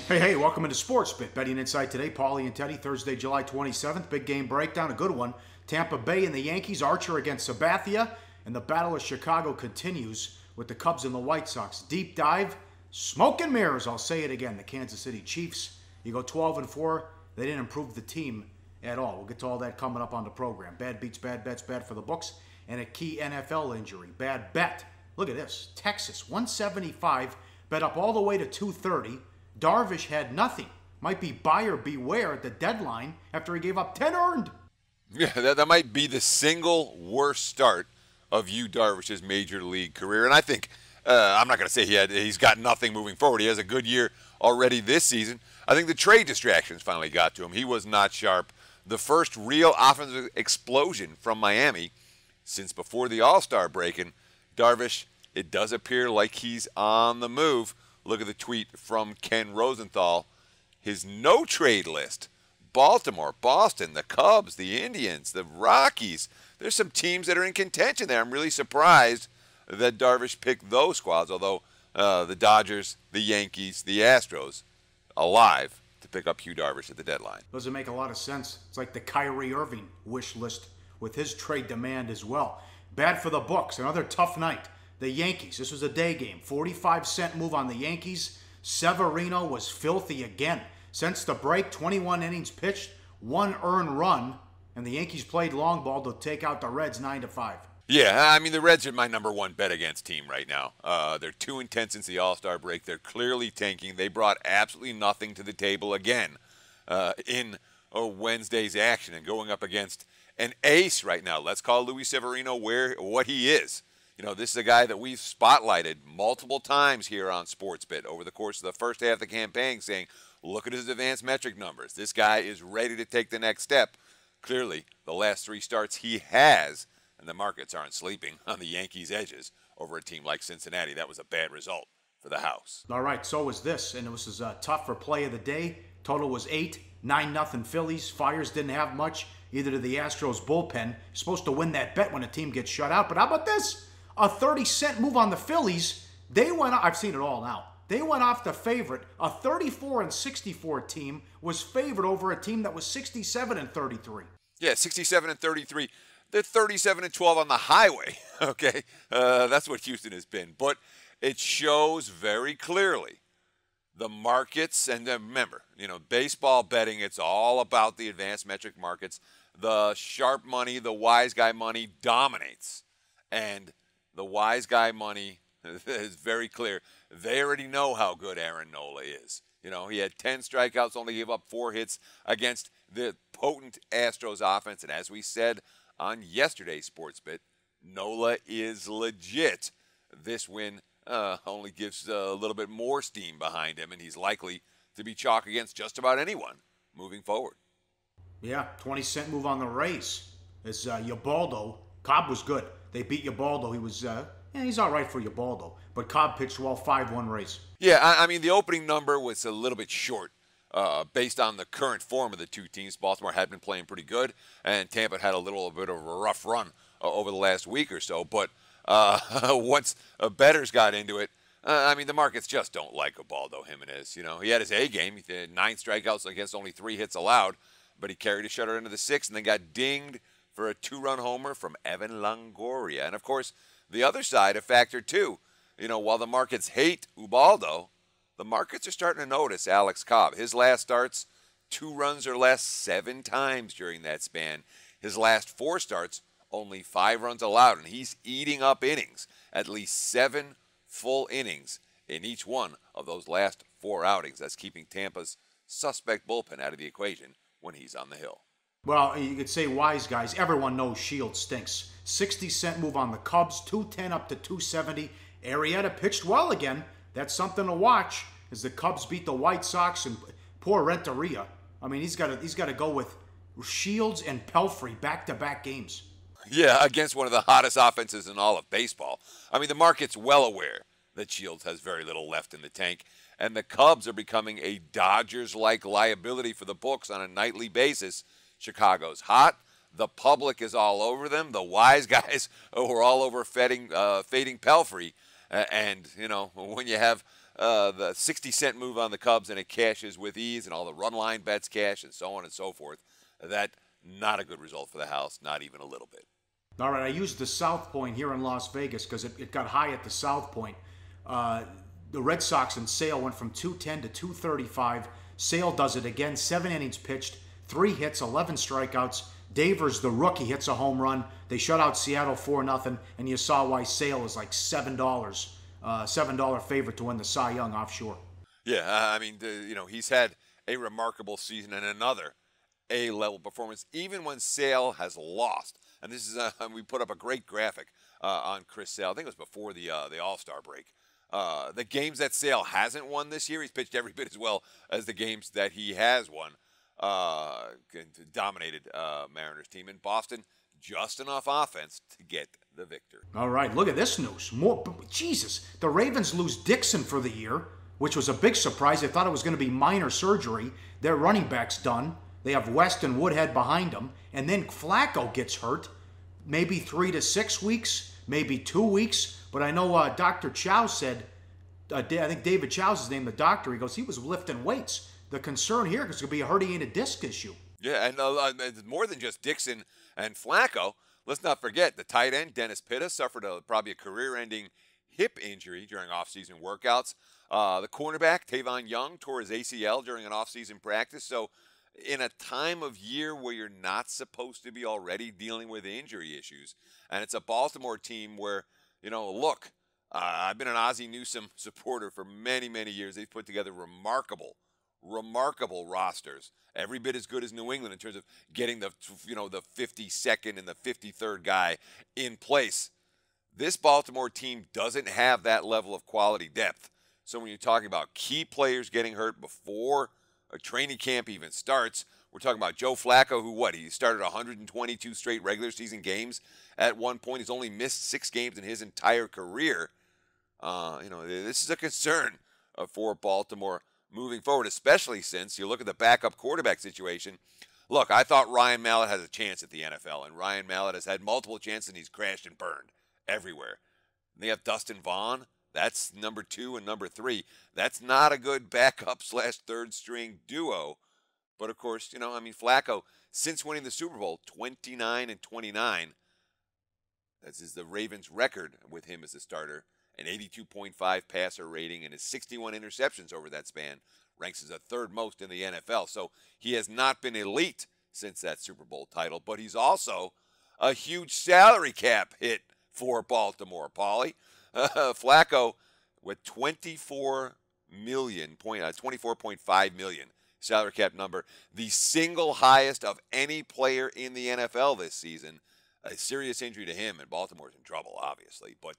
Hey, welcome into Sports Bit. Betting Insight today, Pauly and Teddy, Thursday, July 27th. Big game breakdown, a good one. Tampa Bay and the Yankees, Archer against Sabathia, and the Battle of Chicago continues with the Cubs and the White Sox. Deep dive, smoke and mirrors, I'll say it again. The Kansas City Chiefs, you go 12-4, they didn't improve the team at all. We'll get to all that coming up on the program. Bad beats, bad bets, bad for the books, and a key NFL injury. Bad bet. Look at this, Texas, 175, bet up all the way to 230. Darvish had nothing. Might be buyer beware at the deadline after he gave up 10 earned. Yeah, that might be the single worst start of Darvish's major league career. And I think, I'm not going to say he's got nothing moving forward. He has a good year already this season. I think the trade distractions finally got to him. He was not sharp. The first real offensive explosion from Miami since before the All-Star break. And Darvish, it does appear like he's on the move. Look at the tweet from Ken Rosenthal. His no-trade list. Baltimore, Boston, the Cubs, the Indians, the Rockies. There's some teams that are in contention there. I'm really surprised that Darvish picked those squads, although the Dodgers, the Yankees, the Astros, alive to pick up Darvish at the deadline. Doesn't make a lot of sense. It's like the Kyrie Irving wish list with his trade demand as well. Bad for the books. Another tough night. The Yankees, this was a day game. 45-cent move on the Yankees. Severino was filthy again. Since the break, 21 innings pitched, 1 earned run, and the Yankees played long ball to take out the Reds 9-5. Yeah, I mean, the Reds are my #1 bet against team right now. They're too intense since the All-Star break. They're clearly tanking. They brought absolutely nothing to the table again in Wednesday's action and going up against an ace right now. Let's call Luis Severino what he is. You know, this is a guy that we've spotlighted multiple times here on SportsBit over the course of the first half of the campaign, saying, look at his advanced metric numbers. This guy is ready to take the next step. Clearly, the last 3 starts he has, and the markets aren't sleeping on the Yankees' edges over a team like Cincinnati. That was a bad result for the house. All right, so was this, and it was tough for play of the day. Total was 8, 9-0 Phillies. Fires didn't have much, either to the Astros bullpen. You're supposed to win that bet when a team gets shut out, but how about this? A 30-cent move on the Phillies. They went, I've seen it all now. They went off the favorite. A 34-64 team was favored over a team that was 67-33. Yeah, 67-33. They're 37-12 on the highway. Okay, that's what Houston has been. But it shows very clearly the markets, and remember, you know, baseball betting, it's all about the advanced metric markets. The sharp money, the wise guy money dominates. And the wise guy money is very clear. They already know how good Aaron Nola is. You know, he had 10 strikeouts, only gave up 4 hits against the potent Astros offense. And as we said on yesterday's SportsBit, Nola is legit. This win only gives a little bit more steam behind him, and he's likely to be chalk against just about anyone moving forward. Yeah, 20-cent move on the Rays. As Ubaldo, Cobb was good. They beat Ubaldo. He was, he's all right for Ubaldo. But Cobb pitched well, 5-1 Rays. Yeah, I mean, the opening number was a little bit short based on the current form of the two teams. Baltimore had been playing pretty good, and Tampa had a little bit of a rough run over the last week or so. But once bettors got into it, I mean, the markets just don't like Ubaldo Jimenez. You know, he had his A game. He had 9 strikeouts against only 3 hits allowed, but he carried a shutter into the 6th and then got dinged for a 2-run homer from Evan Longoria. And, of course, the other side, a factor too. You know, while the markets hate Ubaldo, the markets are starting to notice Alex Cobb. His last starts, 2 runs or less 7 times during that span. His last 4 starts, only 5 runs allowed, and he's eating up innings. At least 7 full innings in each one of those last 4 outings. That's keeping Tampa's suspect bullpen out of the equation when he's on the hill. Well, you could say wise guys. Everyone knows Shields stinks. 60-cent move on the Cubs, 210 up to 270. Arrieta pitched well again. That's something to watch as the Cubs beat the White Sox, and poor Renteria. I mean, he's got to go with Shields and Pelfrey back-to-back games. Yeah, against one of the hottest offenses in all of baseball. I mean, the market's well aware that Shields has very little left in the tank, and the Cubs are becoming a Dodgers-like liability for the books on a nightly basis. Chicago's hot. The public is all over them. The wise guys were all over fading Pelfrey. And, you know, when you have the 60-cent move on the Cubs and it cashes with ease, and all the run line bets cash, and so on and so forth. That, not a good result for the house, not even a little bit. All right, I used the South Point here in Las Vegas because it got high at the South Point. The Red Sox and Sale went from 210 to 235. Sale does it again, 7 innings pitched, 3 hits, 11 strikeouts. Davers, the rookie, hits a home run. They shut out Seattle 4-0, and you saw why Sale is like $7 favorite to win the Cy Young offshore. Yeah, I mean, he's had a remarkable season and another A-level performance, even when Sale has lost. And this is we put up a great graphic on Chris Sale. I think it was before the All-Star break. The games that Sale hasn't won this year, he's pitched every bit as well as the games that he has won. Dominated Mariners team in Boston, just enough offense to get the victory. All right, look at this news. Jesus, the Ravens lose Dixon for the year, which was a big surprise. They thought it was going to be minor surgery. Their running back's done. They have West and Woodhead behind them. And then Flacco gets hurt. Maybe 3 to 6 weeks, maybe 2 weeks. But I know Dr. Chow said, I think David Chow's his name, the doctor, he goes, he was lifting weights. The concern here is going to be a herniated disc issue. Yeah, and more than just Dixon and Flacco. Let's not forget the tight end, Dennis Pitta, suffered probably a career-ending hip injury during off-season workouts. The cornerback, Tavon Young, tore his ACL during an off-season practice. So in a time of year where you're not supposed to be already dealing with injury issues, and it's a Baltimore team where, look, I've been an Ozzie Newsome supporter for many, many years. They've put together remarkable rosters, every bit as good as New England in terms of getting the 52nd and the 53rd guy in place. This Baltimore team doesn't have that level of quality depth. So when you're talking about key players getting hurt before a training camp even starts, we're talking about Joe Flacco, who he started 122 straight regular season games at one point. He's only missed 6 games in his entire career. This is a concern for Baltimore moving forward, especially since you look at the backup quarterback situation. Look, I thought Ryan Mallett has a chance at the NFL, and Ryan Mallett has had multiple chances, and he's crashed and burned everywhere. And they have Dustin Vaughn. That's number 2 and number 3. That's not a good backup / third string duo. But of course, Flacco, since winning the Super Bowl, 29-29. That is the Ravens' record with him as a starter. An 82.5 passer rating and his 61 interceptions over that span ranks as the 3rd most in the NFL. So he has not been elite since that Super Bowl title, but he's also a huge salary cap hit for Baltimore, Pauly. Flacco with $24.5 million salary cap number, the single highest of any player in the NFL this season. A serious injury to him, and Baltimore's in trouble, obviously. But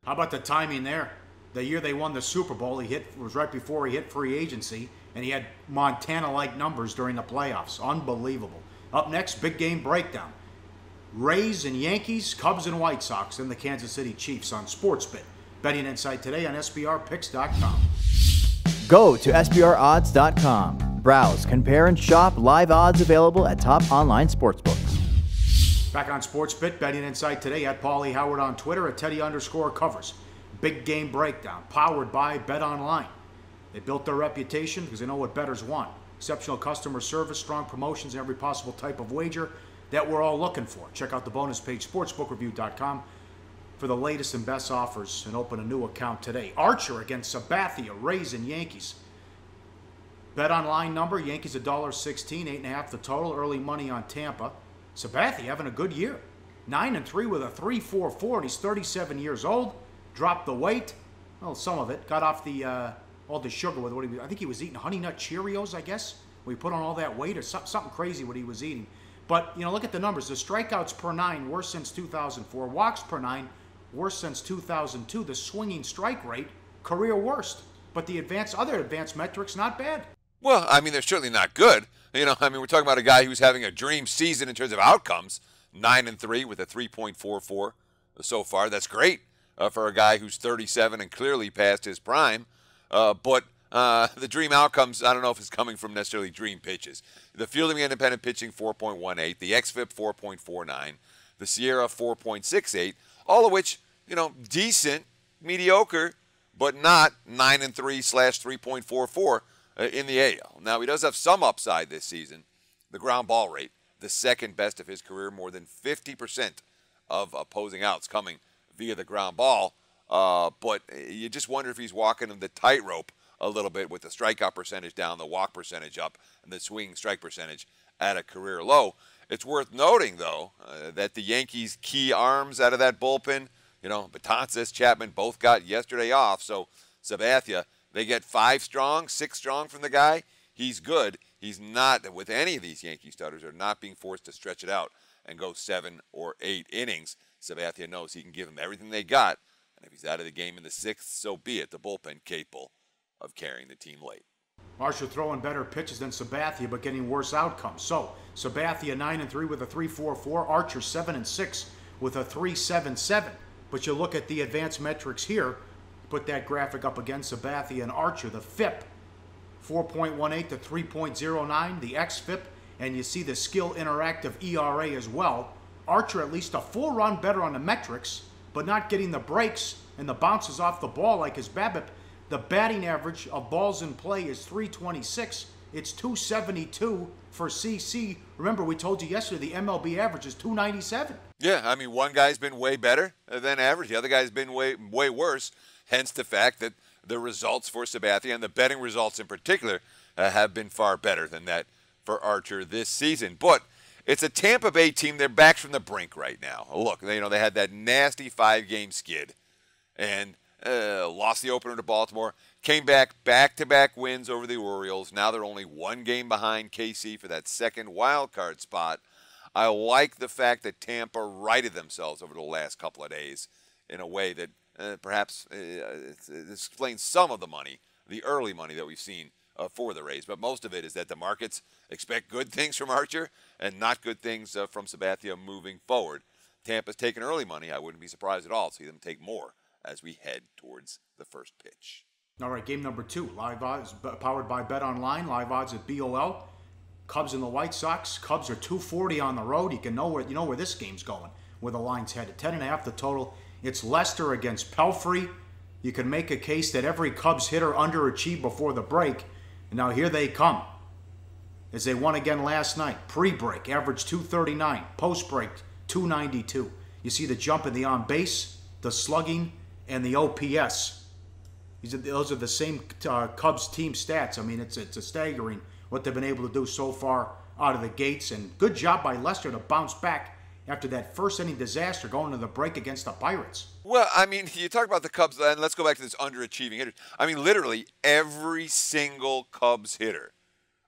how about the timing there? The year they won the Super Bowl, was right before he hit free agency, and he had Montana-like numbers during the playoffs. Unbelievable. Up next, big game breakdown. Rays and Yankees, Cubs and White Sox, and the Kansas City Chiefs on SportsBit. Betting insight today on SPRPicks.com. Go to SPROdds.com. Browse, compare, and shop live odds available at top online sportsbooks. Back on SportsBit, betting insight today at Pauly Howard on Twitter, at Teddy_covers. Big game breakdown, powered by BetOnline. They built their reputation because they know what bettors want. Exceptional customer service, strong promotions, and every possible type of wager that we're all looking for. Check out the bonus page, sportsbookreview.com, for the latest and best offers, and open a new account today. Archer against Sabathia, Rays and Yankees. BetOnline number, Yankees $1.16, 8.5 the total, early money on Tampa. Sabathia having a good year. 9-3 with a 3.44, and he's 37 years old. Dropped the weight. Well, some of it. Got off the all the sugar with what he was. I think he was eating Honey Nut Cheerios, I guess. We put on all that weight, or something crazy what he was eating. But, look at the numbers. The strikeouts per 9, worst since 2004. Walks per 9, worst since 2002. The swinging strike rate, career worst. But the other advanced metrics, not bad. Well, they're certainly not good. We're talking about a guy who's having a dream season in terms of outcomes. 9-3 with a 3.44 so far. That's great for a guy who's 37 and clearly past his prime. But the dream outcomes, I don't know if it's coming from necessarily dream pitches. The fielding independent pitching, 4.18. The xFIP, 4.49. The Sierra, 4.68. All of which, decent, mediocre, but not 9-3/3.44 in the AL. Now, he does have some upside this season. The ground ball rate, the second best of his career, more than 50% of opposing outs coming via the ground ball. But you just wonder if he's walking the tightrope a little bit with the strikeout percentage down, the walk percentage up, and the swinging strike percentage at a career low. It's worth noting, though, that the Yankees' key arms out of that bullpen, Betances, Chapman, both got yesterday off. So Sabathia, they get 5 strong, 6 strong from the guy. He's good. He's not, with any of these Yankee starters, are not being forced to stretch it out and go 7 or 8 innings. Sabathia knows he can give them everything they got. And if he's out of the game in the 6th, so be it. The bullpen capable of carrying the team late. Archer throwing better pitches than Sabathia, but getting worse outcomes. So Sabathia 9-3 with a 3.44. Archer 7-6 with a 3.77. But you look at the advanced metrics here. Put that graphic up again. Sabathia and Archer. The FIP 4.18 to 3.09. The xFIP, and you see the skill interactive ERA as well. Archer at least a full run better on the metrics, but not getting the breaks and the bounces off the ball like his BABIP. The batting average of balls in play is 326. It's 272 for CC. Remember, we told you yesterday the MLB average is 297. Yeah, I mean, one guy's been way better than average. The other guy's been way worse. Hence the fact that the results for Sabathia and the betting results in particular have been far better than that for Archer this season. But it's a Tampa Bay team. They're back from the brink right now. Look, they had that nasty 5-game skid and lost the opener to Baltimore. Came back-to-back wins over the Orioles. Now they're only 1 game behind KC for that second wild card spot. I like the fact that Tampa righted themselves over the last couple of days in a way that perhaps it explains some of the money, the early money that we've seen for the Rays. But most of it is that the markets expect good things from Archer and not good things from Sabathia moving forward. Tampa's taking early money. I wouldn't be surprised at all to see them take more as we head towards the first pitch. All right, game number 2. Live odds powered by BetOnline. Live odds at BOL. Cubs and the White Sox. Cubs are 240 on the road. You know where this game's going, where the line's headed. 10.5 the total. It's Lester against Pelfrey. You can make a case that every Cubs hitter underachieved before the break. And now here they come, as they won again last night. Pre-break, average 239. Post-break, 292. You see the jump in the on-base, the slugging, and the OPS. Those are the same Cubs team stats. I mean, it's a staggering what they've been able to do so far out of the gates. And good job by Lester to bounce back after that first-inning disaster going to the break against the Pirates. Well, I mean, you talk about the Cubs, and let's go back to this underachieving hitter. I mean, literally every single Cubs hitter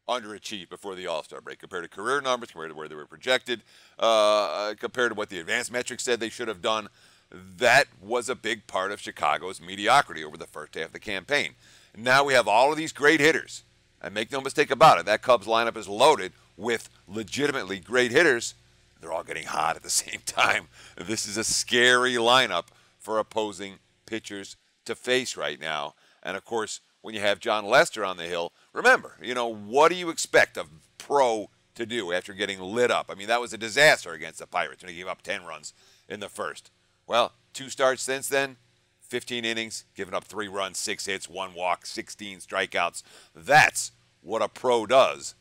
underachieved before the All-Star break compared to career numbers, compared to where they were projected, compared to what the advanced metrics said they should have done. That was a big part of Chicago's mediocrity over the first half of the campaign. Now we have all of these great hitters. And make no mistake about it, that Cubs lineup is loaded with legitimately great hitters. They're all getting hot at the same time. This is a scary lineup for opposing pitchers to face right now. And, of course, when you have John Lester on the hill, remember, what do you expect a pro to do after getting lit up? I mean, that was a disaster against the Pirates when he gave up 10 runs in the first. Well, 2 starts since then, 15 innings, giving up 3 runs, 6 hits, 1 walk, 16 strikeouts. That's what a pro does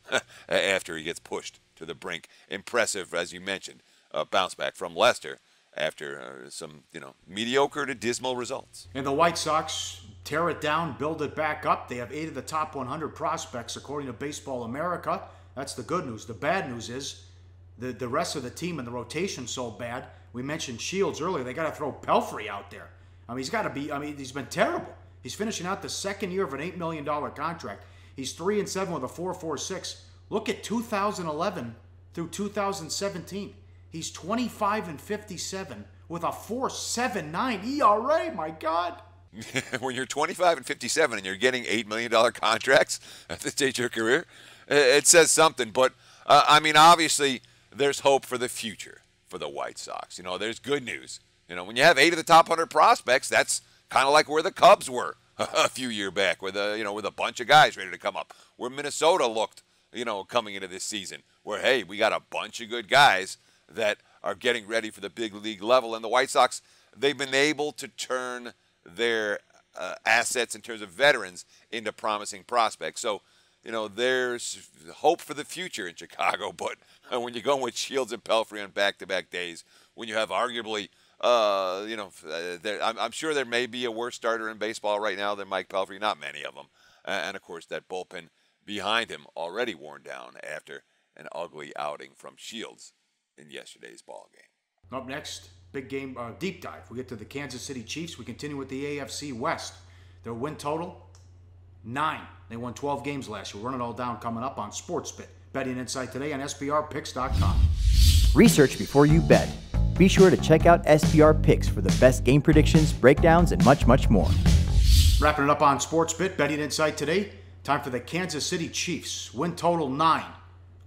after he gets pushed to the brink. Impressive, as you mentioned, bounce back from Lester after some, mediocre to dismal results. And the White Sox tear it down, build it back up. They have 8 of the top 100 prospects, according to Baseball America. That's the good news. The bad news is the rest of the team and the rotation so bad. We mentioned Shields earlier. They got to throw Pelfrey out there. I mean, he's been terrible. He's finishing out the second year of an $8 million contract. He's 3-7 with a 4.46. Look at 2011 through 2017. He's 25-57 with a 4.79 ERA. My God. When you're 25-57 and you're getting $8 million contracts at this stage of your career, it says something. But, obviously, there's hope for the future for the White Sox. There's good news. When you have 8 of the top 100 prospects, that's kind of like where the Cubs were a few years back, with a bunch of guys ready to come up. Where Minnesota looked, coming into this season, where, hey, we got a bunch of good guys that are getting ready for the big league level. And the White Sox, they've been able to turn their assets in terms of veterans into promising prospects. So, there's hope for the future in Chicago. But when you're going with Shields and Pelfrey on back-to-back days, when you have arguably, I'm sure there may be a worse starter in baseball right now than Mike Pelfrey. Not many of them. And, of course, that bullpen behind him already worn down after an ugly outing from Shields in yesterday's ball game. Up next, big game, deep dive. We get to the Kansas City Chiefs. We continue with the AFC West. Their win total, 9. They won 12 games last year. We'll run it all down coming up on SportsBit. Betting Insight today on SPRPicks.com. Research before you bet. Be sure to check out SPR Picks for the best game predictions, breakdowns, and much, much more. Wrapping it up on SportsBit. Betting Insight today. Time for the Kansas City Chiefs. Win total 9.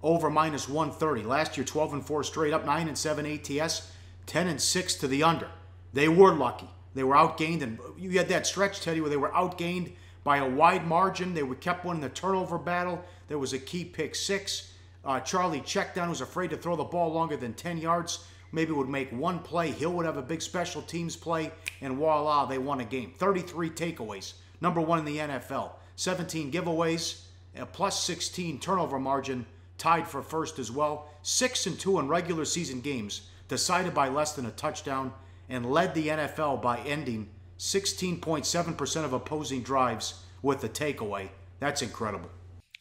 Over minus 130. Last year, 12-4 straight up, 9-7 ATS, 10-6 to the under. They were lucky. They were outgained, and you had that stretch, Teddy, where they were outgained by a wide margin. They kept winning the turnover battle. There was a key pick 6. Charlie Checkdown was afraid to throw the ball longer than 10 yards. Maybe would make one play. Hill would have a big special teams play, and voila, they won a game. 33 takeaways. Number 1 in the NFL. 17 giveaways, a plus 16 turnover margin. Tied for first as well. 6-2 in regular season games, decided by less than a touchdown, and led the NFL by ending 16.7% of opposing drives with a takeaway. That's incredible.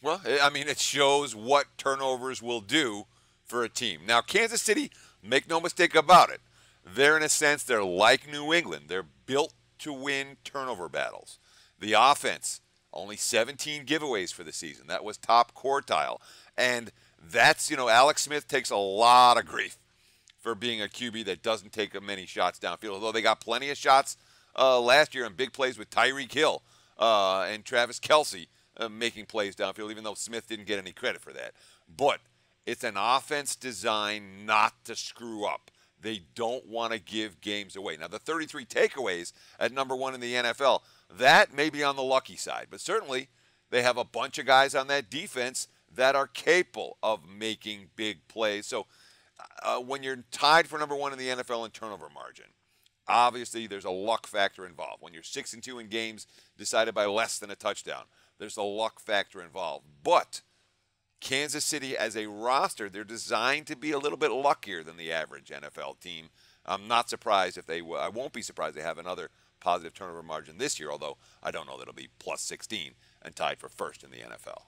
Well, I mean, it shows what turnovers will do for a team. Now, Kansas City, make no mistake about it, they're in a sense, they're like New England. They're built to win turnover battles. The offense, only 17 giveaways for the season. That was top quartile. And that's, Alex Smith takes a lot of grief for being a QB that doesn't take many shots downfield, although they got plenty of shots last year in big plays with Tyreek Hill and Travis Kelce making plays downfield, even though Smith didn't get any credit for that. But it's an offense designed not to screw up. They don't want to give games away. Now, the 33 takeaways at number 1 in the NFL, that may be on the lucky side, but certainly they have a bunch of guys on that defense that are capable of making big plays. So when you're tied for number 1 in the NFL in turnover margin, obviously there's a luck factor involved. When you're 6-2 in games decided by less than a touchdown, there's a luck factor involved. But Kansas City as a roster, they're designed to be a little bit luckier than the average NFL team. I'm not surprised if I won't be surprised they have another positive turnover margin this year, although I don't know that it'll be plus 16 and tied for first in the NFL.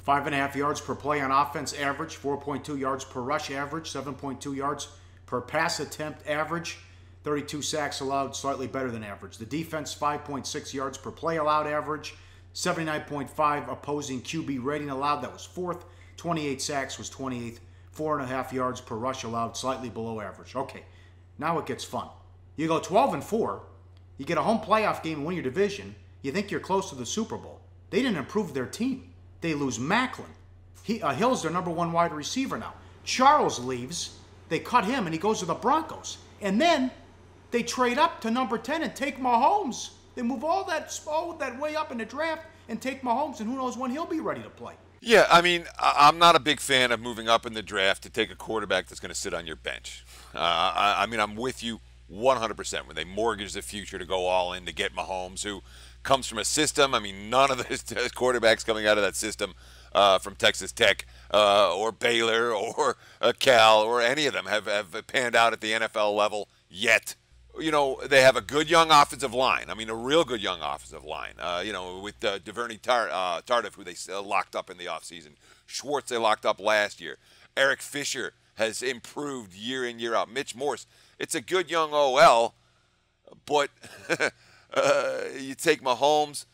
5.5 yards per play on offense average, 4.2 yards per rush average, 7.2 yards per pass attempt average, 32 sacks allowed, slightly better than average. The defense, 5.6 yards per play allowed average, 79.5 opposing QB rating allowed, that was 4th. 28 sacks was 28th. 4.5 yards per rush allowed, slightly below average. Okay, now it gets fun. You go 12-4, you get a home playoff game and win your division, you think you're close to the Super Bowl. They didn't improve their team. They lose Macklin. Hill's their number 1 wide receiver now. Charles leaves. They cut him, and he goes to the Broncos. And then they trade up to number 10 and take Mahomes. They move all that way up in the draft and take Mahomes, and who knows when he'll be ready to play. Yeah, I mean, I'm not a big fan of moving up in the draft to take a quarterback that's going to sit on your bench. I mean, I'm with you 100% when they mortgage the future to go all in to get Mahomes, who comes from a system. I mean, none of the quarterbacks coming out of that system from Texas Tech or Baylor or Cal or any of them have panned out at the NFL level yet. They have a good young offensive line. I mean, a real good young offensive line. With DuVernay Tardif, who they locked up in the offseason. Schwartz, they locked up last year. Eric Fisher has improved year in, year out. Mitch Morse. It's a good young OL, but you take Mahomes,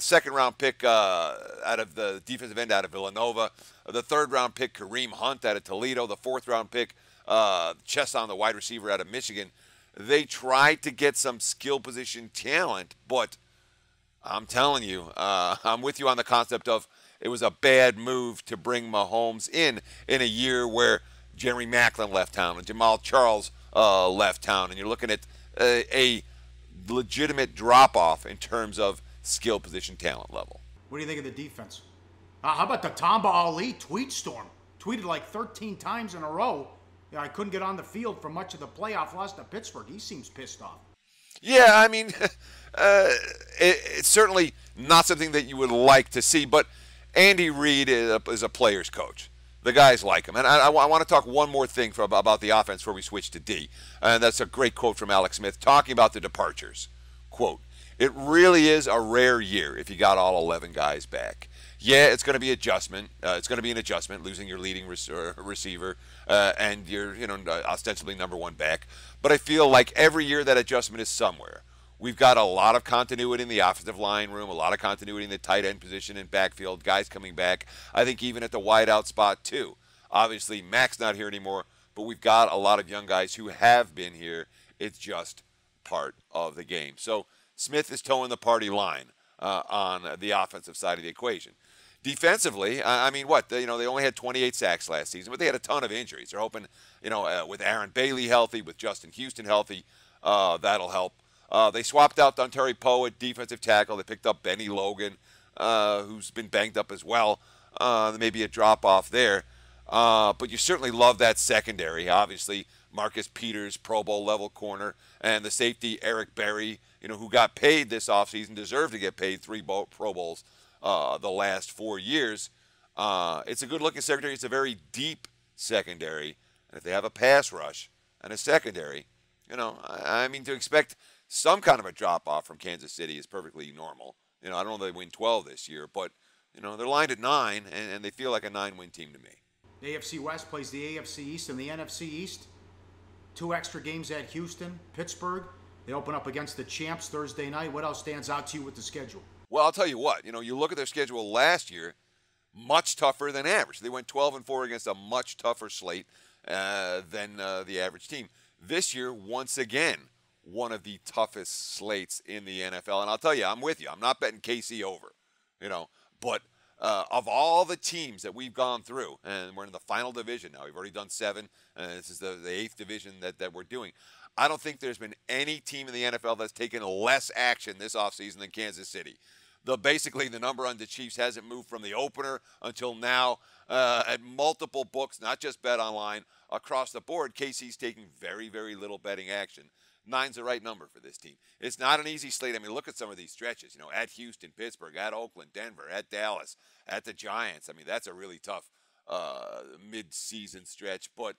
second-round pick out of the defensive end out of Villanova, the third-round pick Kareem Hunt out of Toledo, the fourth-round pick Chesson, the wide receiver out of Michigan. They tried to get some skill position talent, but I'm telling you, I'm with you on the concept of it was a bad move to bring Mahomes in a year where Jerry Macklin left town and Jamal Charles left town, and you're looking at a legitimate drop-off in terms of skill position talent level. What do you think of the defense? How about the Tamba Ali tweet storm? Tweeted like 13 times in a row. I couldn't get on the field for much of the playoff loss to Pittsburgh. He seems pissed off. Yeah, I mean, it's certainly not something that you would like to see, but Andy Reid is a player's coach. The guys like him. And I want to talk one more thing about the offense before we switch to D. And that's a great quote from Alex Smith talking about the departures. Quote, "It really is a rare year if you got all 11 guys back. Yeah, it's going to be adjustment. It's going to be an adjustment, losing your leading receiver and your ostensibly number one back. But I feel like every year that adjustment is somewhere. We've got a lot of continuity in the offensive line room, a lot of continuity in the tight end position and backfield, guys coming back. I think even at the wideout spot too. Obviously, Mac's not here anymore, but we've got a lot of young guys who have been here. It's just part of the game." So Smith is towing the party line on the offensive side of the equation. Defensively, I mean, they only had 28 sacks last season, but they had a ton of injuries. They're hoping, with Aaron Bailey healthy, with Justin Houston healthy, that'll help. They swapped out Dontari Poe at defensive tackle. They picked up Benny Logan, who's been banged up as well. Maybe a drop-off there. But you certainly love that secondary. Obviously, Marcus Peters, Pro Bowl level corner, and the safety Eric Berry, who got paid this offseason, deserved to get paid 3 Pro Bowls the last 4 years. It's a good-looking secondary. It's a very deep secondary. And if they have a pass rush and a secondary, I mean, to expect some kind of a drop-off from Kansas City is perfectly normal. I don't know if they win 12 this year, but, they're lined at 9, and they feel like a 9-win team to me. The AFC West plays the AFC East and the NFC East. 2 extra games at Houston, Pittsburgh. They open up against the champs Thursday night. What else stands out to you with the schedule? Well, I'll tell you what. You look at their schedule last year, much tougher than average. They went 12-4 against a much tougher slate than the average team. This year, once again, one of the toughest slates in the NFL. And I'll tell you, I'm with you. I'm not betting KC over, But of all the teams that we've gone through, and we're in the final division now. We've already done 7. This is the 8th division that we're doing. I don't think there's been any team in the NFL that's taken less action this offseason than Kansas City. Basically, the number on the Chiefs hasn't moved from the opener until now. At multiple books, not just Bet Online, across the board, KC's taking very, very little betting action. 9's the right number for this team. It's not an easy slate. I mean, look at some of these stretches. At Houston, Pittsburgh, at Oakland, Denver, at Dallas, at the Giants. I mean, that's a really tough mid-season stretch, but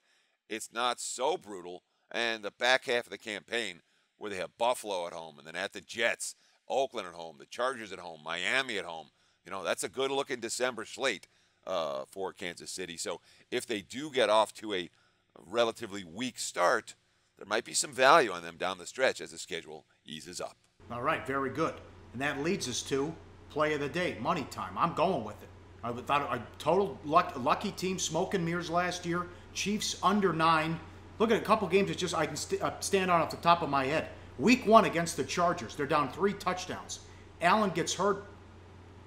it's not so brutal. And the back half of the campaign, where they have Buffalo at home, and then at the Jets, Oakland at home, the Chargers at home, Miami at home. That's a good-looking December slate for Kansas City. So if they do get off to a relatively weak start, there might be some value on them down the stretch as the schedule eases up. All right, very good. And that leads us to play of the day, money time. I'm going with it. I thought a total lucky team, smoke and mirrors last year. Chiefs under 9. Look at a couple games that just I can stand on off the top of my head. Week 1 against the Chargers. They're down 3 touchdowns. Allen gets hurt,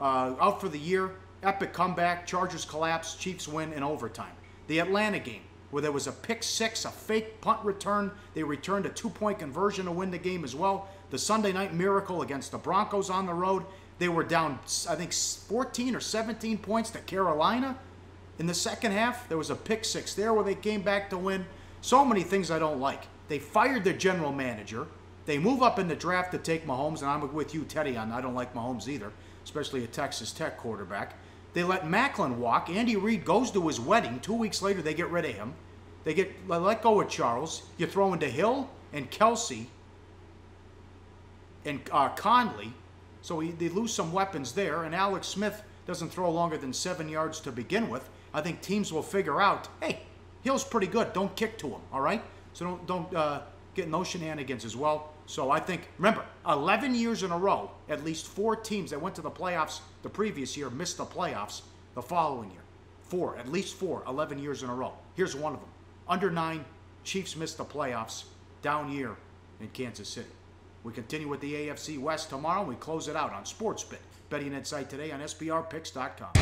out for the year. Epic comeback. Chargers collapse. Chiefs win in overtime. The Atlanta game, where there was a pick 6, a fake punt return. They returned a 2-point conversion to win the game as well. The Sunday night miracle against the Broncos on the road. They were down, I think, 14 or 17 points to Carolina. In the second half, there was a pick 6 there where they came back to win. So many things I don't like. They fired their general manager. They move up in the draft to take Mahomes, and I'm with you, Teddy, on I don't like Mahomes either, especially a Texas Tech quarterback. They let Macklin walk. Andy Reid goes to his wedding. 2 weeks later, they get rid of him. They let go of Charles. You throw into Hill and Kelsey and Conley. So they lose some weapons there. And Alex Smith doesn't throw longer than 7 yards to begin with. I think teams will figure out, hey, Hill's pretty good. Don't kick to him, all right? So don't get no shenanigans as well. So I think, remember, 11 years in a row, at least 4 teams that went to the playoffs the previous year missed the playoffs the following year. 4, at least 4, 11 years in a row. Here's one of them. Under 9, Chiefs missed the playoffs. Down year in Kansas City. We continue with the AFC West tomorrow. We close it out on SportsBit. Betting Insight today on SPRPicks.com.